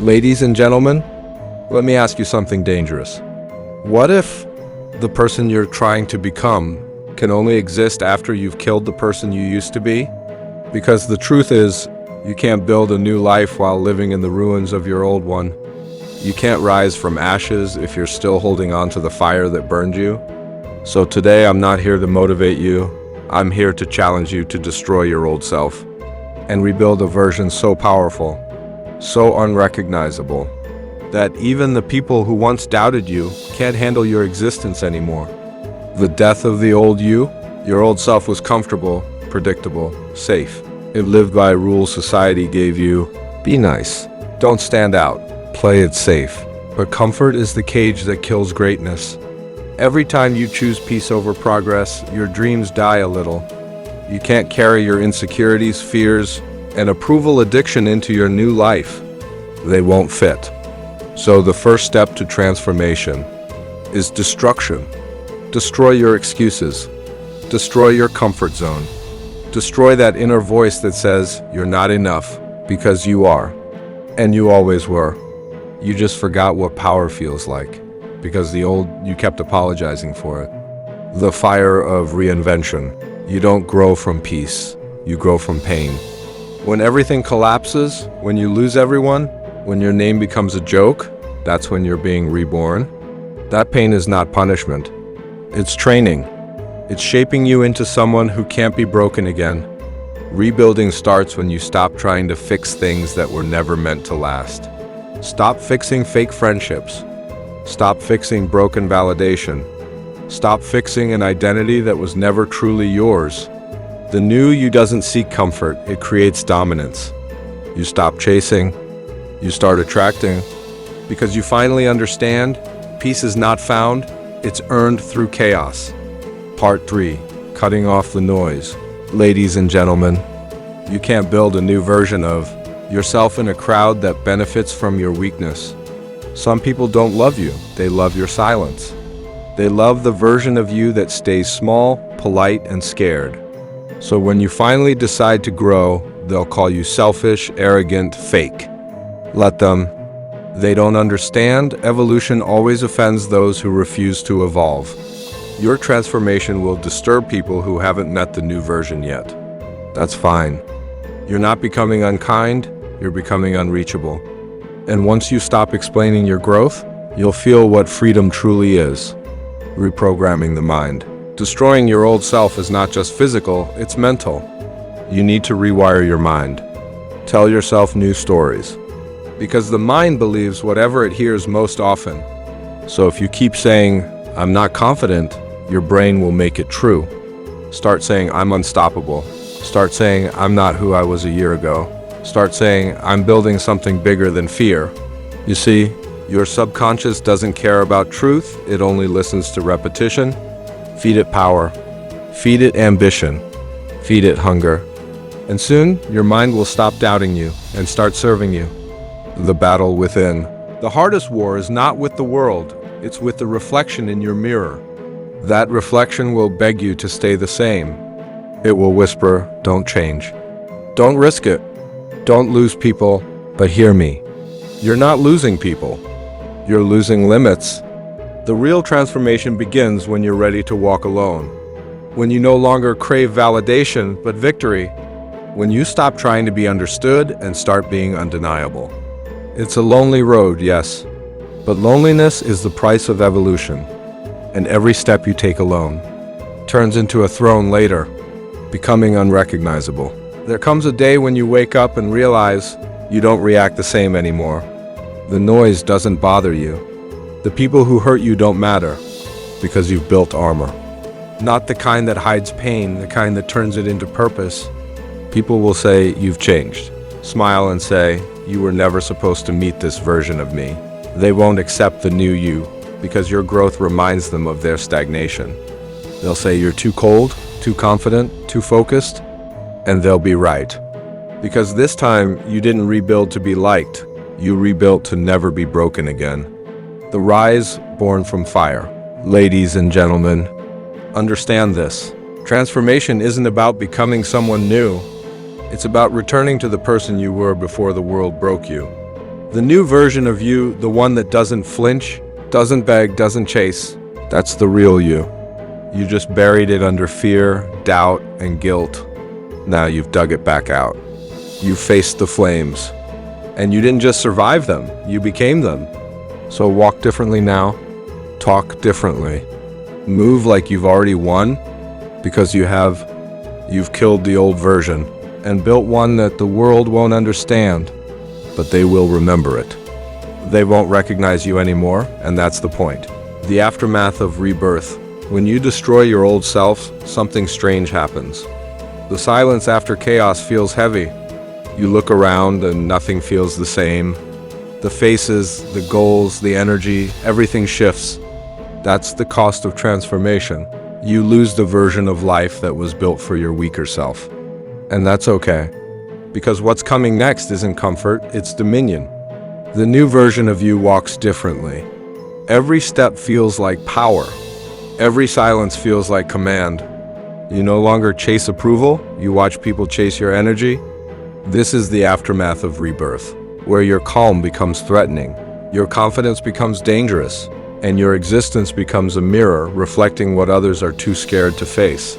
Ladies and gentlemen, let me ask you something dangerous. What if the person you're trying to become can only exist after you've killed the person you used to be? Because the truth is, you can't build a new life while living in the ruins of your old one. You can't rise from ashes if you're still holding on to the fire that burned you. So today I'm not here to motivate you. I'm here to challenge you to destroy your old self and rebuild a version so powerful, so unrecognizable, that even the people who once doubted you can't handle your existence anymore. The death of the old you, your old self was comfortable, predictable, safe. It lived by rules society gave you. Be nice. Don't stand out. Play it safe. But comfort is the cage that kills greatness. Every time you choose peace over progress, your dreams die a little. You can't carry your insecurities, fears, and approval addiction into your new life. They won't fit. So the first step to transformation is destruction. Destroy your excuses. Destroy your comfort zone. Destroy that inner voice that says you're not enough, because you are. And you always were. You just forgot what power feels like, because you kept apologizing for it. The fire of reinvention. You don't grow from peace, you grow from pain. When everything collapses, when you lose everyone, when your name becomes a joke, that's when you're being reborn. That pain is not punishment. It's training. It's shaping you into someone who can't be broken again. Rebuilding starts when you stop trying to fix things that were never meant to last. Stop fixing fake friendships. Stop fixing broken validation. Stop fixing an identity that was never truly yours. The new you doesn't seek comfort, it creates dominance. You stop chasing, you start attracting, because you finally understand peace is not found, it's earned through chaos. Part 3. Cutting off the noise. Ladies and gentlemen, you can't build a new version of yourself in a crowd that benefits from your weakness. Some people don't love you, they love your silence. They love the version of you that stays small, polite, and scared. So when you finally decide to grow, they'll call you selfish, arrogant, fake. Let them. They don't understand. Evolution always offends those who refuse to evolve. Your transformation will disturb people who haven't met the new version yet. That's fine. You're not becoming unkind, you're becoming unreachable. And once you stop explaining your growth, you'll feel what freedom truly is. Reprogramming the mind. Destroying your old self is not just physical, it's mental. You need to rewire your mind. Tell yourself new stories. Because the mind believes whatever it hears most often. So if you keep saying, "I'm not confident," your brain will make it true. Start saying, "I'm unstoppable." Start saying, "I'm not who I was a year ago." Start saying, "I'm building something bigger than fear." You see, your subconscious doesn't care about truth, it only listens to repetition. Feed it power. Feed it ambition. Feed it hunger. And soon, your mind will stop doubting you and start serving you. The battle within. The hardest war is not with the world, it's with the reflection in your mirror. That reflection will beg you to stay the same. It will whisper, "Don't change. Don't risk it. Don't lose people, but hear me. You're not losing people. You're losing limits." The real transformation begins when you're ready to walk alone. When you no longer crave validation, but victory. When you stop trying to be understood and start being undeniable. It's a lonely road, yes, but loneliness is the price of evolution. And every step you take alone turns into a throne later, becoming unrecognizable. There comes a day when you wake up and realize you don't react the same anymore. The noise doesn't bother you. The people who hurt you don't matter, because you've built armor. Not the kind that hides pain, the kind that turns it into purpose. People will say, "You've changed." Smile and say, "You were never supposed to meet this version of me." They won't accept the new you, because your growth reminds them of their stagnation. They'll say you're too cold, too confident, too focused, and they'll be right. Because this time, you didn't rebuild to be liked, you rebuilt to never be broken again. The rise born from fire. Ladies and gentlemen, understand this. Transformation isn't about becoming someone new. It's about returning to the person you were before the world broke you. The new version of you, the one that doesn't flinch, doesn't beg, doesn't chase, that's the real you. You just buried it under fear, doubt, and guilt. Now you've dug it back out. You faced the flames. And you didn't just survive them, you became them. So walk differently now, talk differently. Move like you've already won, because you've killed the old version and built one that the world won't understand, but they will remember it. They won't recognize you anymore, and that's the point. The aftermath of rebirth. When you destroy your old self, something strange happens. The silence after chaos feels heavy. You look around and nothing feels the same. The faces, the goals, the energy, everything shifts. That's the cost of transformation. You lose the version of life that was built for your weaker self. And that's okay. Because what's coming next isn't comfort, it's dominion. The new version of you walks differently. Every step feels like power. Every silence feels like command. You no longer chase approval, you watch people chase your energy. This is the aftermath of rebirth, where your calm becomes threatening, your confidence becomes dangerous, and your existence becomes a mirror reflecting what others are too scared to face.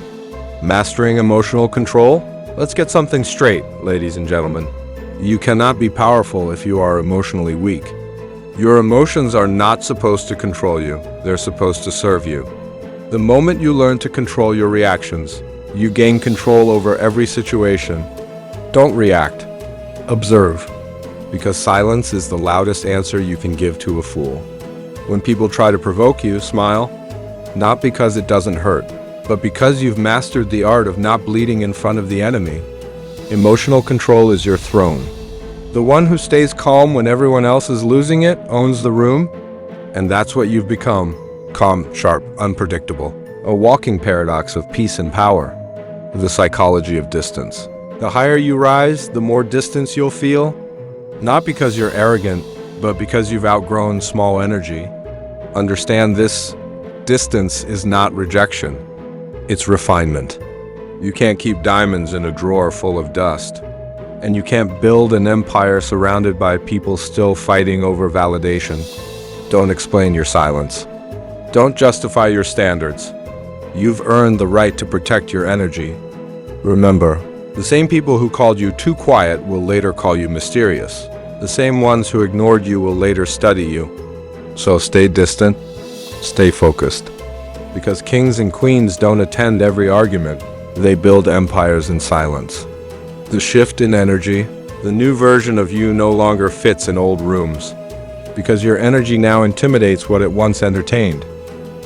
Mastering emotional control? Let's get something straight, ladies and gentlemen. You cannot be powerful if you are emotionally weak. Your emotions are not supposed to control you, they're supposed to serve you. The moment you learn to control your reactions, you gain control over every situation. Don't react. Observe. Because silence is the loudest answer you can give to a fool. When people try to provoke you, smile. Not because it doesn't hurt, but because you've mastered the art of not bleeding in front of the enemy. Emotional control is your throne. The one who stays calm when everyone else is losing it owns the room. And that's what you've become. Calm, sharp, unpredictable. A walking paradox of peace and power. The psychology of distance. The higher you rise, the more distance you'll feel. Not because you're arrogant, but because you've outgrown small energy. Understand this: distance is not rejection. It's refinement. You can't keep diamonds in a drawer full of dust. And you can't build an empire surrounded by people still fighting over validation. Don't explain your silence. Don't justify your standards. You've earned the right to protect your energy. Remember, the same people who called you too quiet will later call you mysterious. The same ones who ignored you will later study you. So stay distant, stay focused. Because kings and queens don't attend every argument, they build empires in silence. The shift in energy, the new version of you no longer fits in old rooms. Because your energy now intimidates what it once entertained.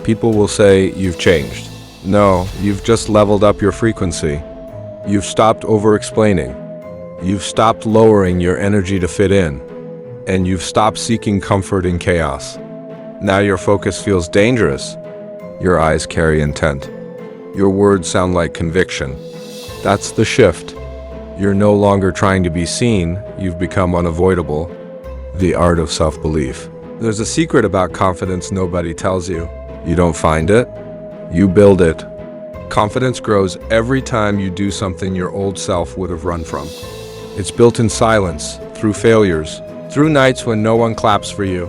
People will say you've changed. No, you've just leveled up your frequency. You've stopped over-explaining. You've stopped lowering your energy to fit in. And you've stopped seeking comfort in chaos. Now your focus feels dangerous. Your eyes carry intent. Your words sound like conviction. That's the shift. You're no longer trying to be seen, you've become unavoidable. The art of self-belief. There's a secret about confidence nobody tells you. You don't find it, you build it. Confidence grows every time you do something your old self would have run from. It's built in silence, through failures, through nights when no one claps for you.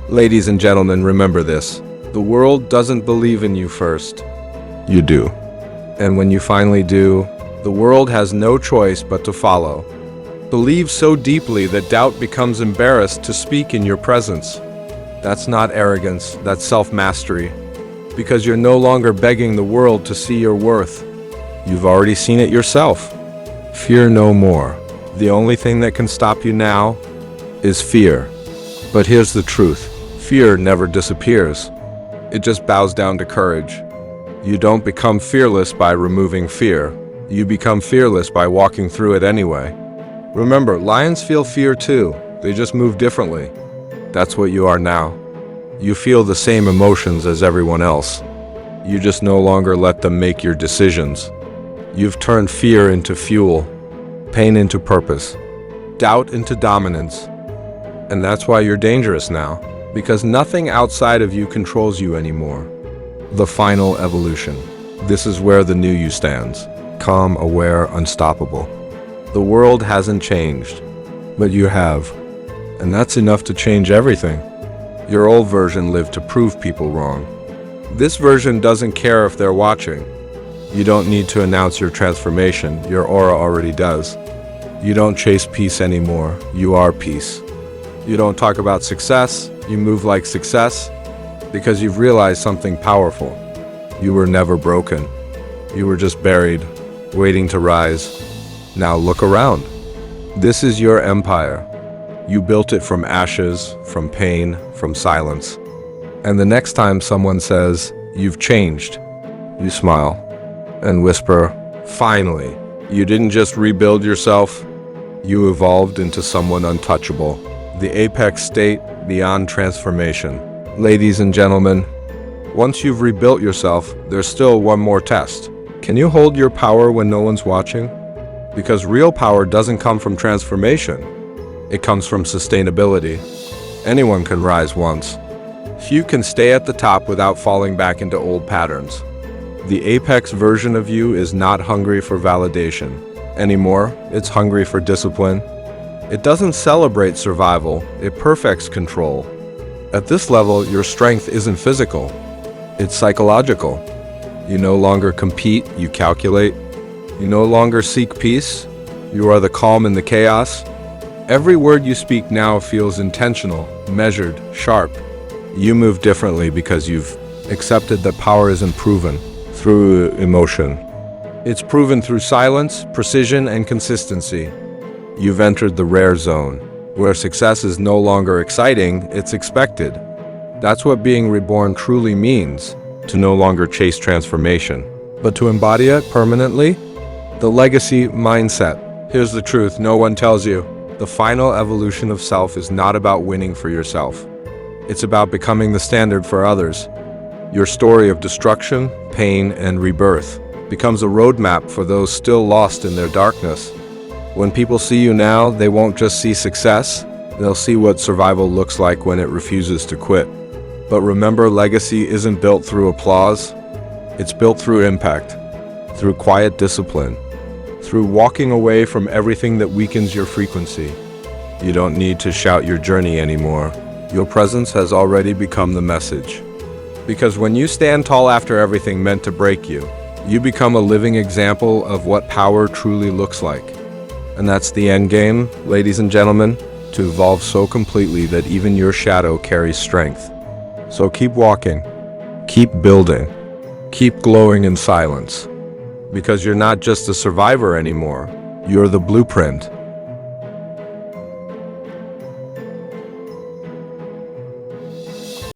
Ladies and gentlemen, remember this. The world doesn't believe in you first. You do. And when you finally do, the world has no choice but to follow. Believe so deeply that doubt becomes embarrassed to speak in your presence. That's not arrogance, that's self-mastery. Because you're no longer begging the world to see your worth. You've already seen it yourself. Fear no more. The only thing that can stop you now is fear. But here's the truth. Fear never disappears. It just bows down to courage. You don't become fearless by removing fear. You become fearless by walking through it anyway. Remember, lions feel fear too. They just move differently. That's what you are now. You feel the same emotions as everyone else. You just no longer let them make your decisions. You've turned fear into fuel, pain into purpose, doubt into dominance. And that's why you're dangerous now, because nothing outside of you controls you anymore. The final evolution. This is where the new you stands. Calm, aware, unstoppable. The world hasn't changed, but you have. And that's enough to change everything. Your old version lived to prove people wrong. This version doesn't care if they're watching. You don't need to announce your transformation, your aura already does. You don't chase peace anymore, you are peace. You don't talk about success, you move like success, because you've realized something powerful. You were never broken. You were just buried, waiting to rise. Now look around. This is your empire. You built it from ashes, from pain, from silence. And the next time someone says, "You've changed," you smile and whisper, "Finally." You didn't just rebuild yourself, you evolved into someone untouchable. The apex state beyond transformation. Ladies and gentlemen, once you've rebuilt yourself, there's still one more test. Can you hold your power when no one's watching? Because real power doesn't come from transformation. It comes from sustainability. Anyone can rise once. Few can stay at the top without falling back into old patterns. The apex version of you is not hungry for validation anymore. It's hungry for discipline. It doesn't celebrate survival, it perfects control. At this level, your strength isn't physical, it's psychological. You no longer compete, you calculate. You no longer seek peace, you are the calm in the chaos. Every word you speak now feels intentional, measured, sharp. You move differently because you've accepted that power isn't proven through emotion. It's proven through silence, precision, and consistency. You've entered the rare zone, where success is no longer exciting, it's expected. That's what being reborn truly means, to no longer chase transformation, but to embody it permanently. The legacy mindset. Here's the truth no one tells you. The final evolution of self is not about winning for yourself. It's about becoming the standard for others. Your story of destruction, pain, and rebirth becomes a roadmap for those still lost in their darkness. When people see you now, they won't just see success, they'll see what survival looks like when it refuses to quit. But remember, legacy isn't built through applause, it's built through impact, through quiet discipline, through walking away from everything that weakens your frequency. You don't need to shout your journey anymore. Your presence has already become the message. Because when you stand tall after everything meant to break you, you become a living example of what power truly looks like. And that's the end game, ladies and gentlemen, to evolve so completely that even your shadow carries strength. So keep walking, keep building, keep glowing in silence. Because you're not just a survivor anymore, you're the blueprint.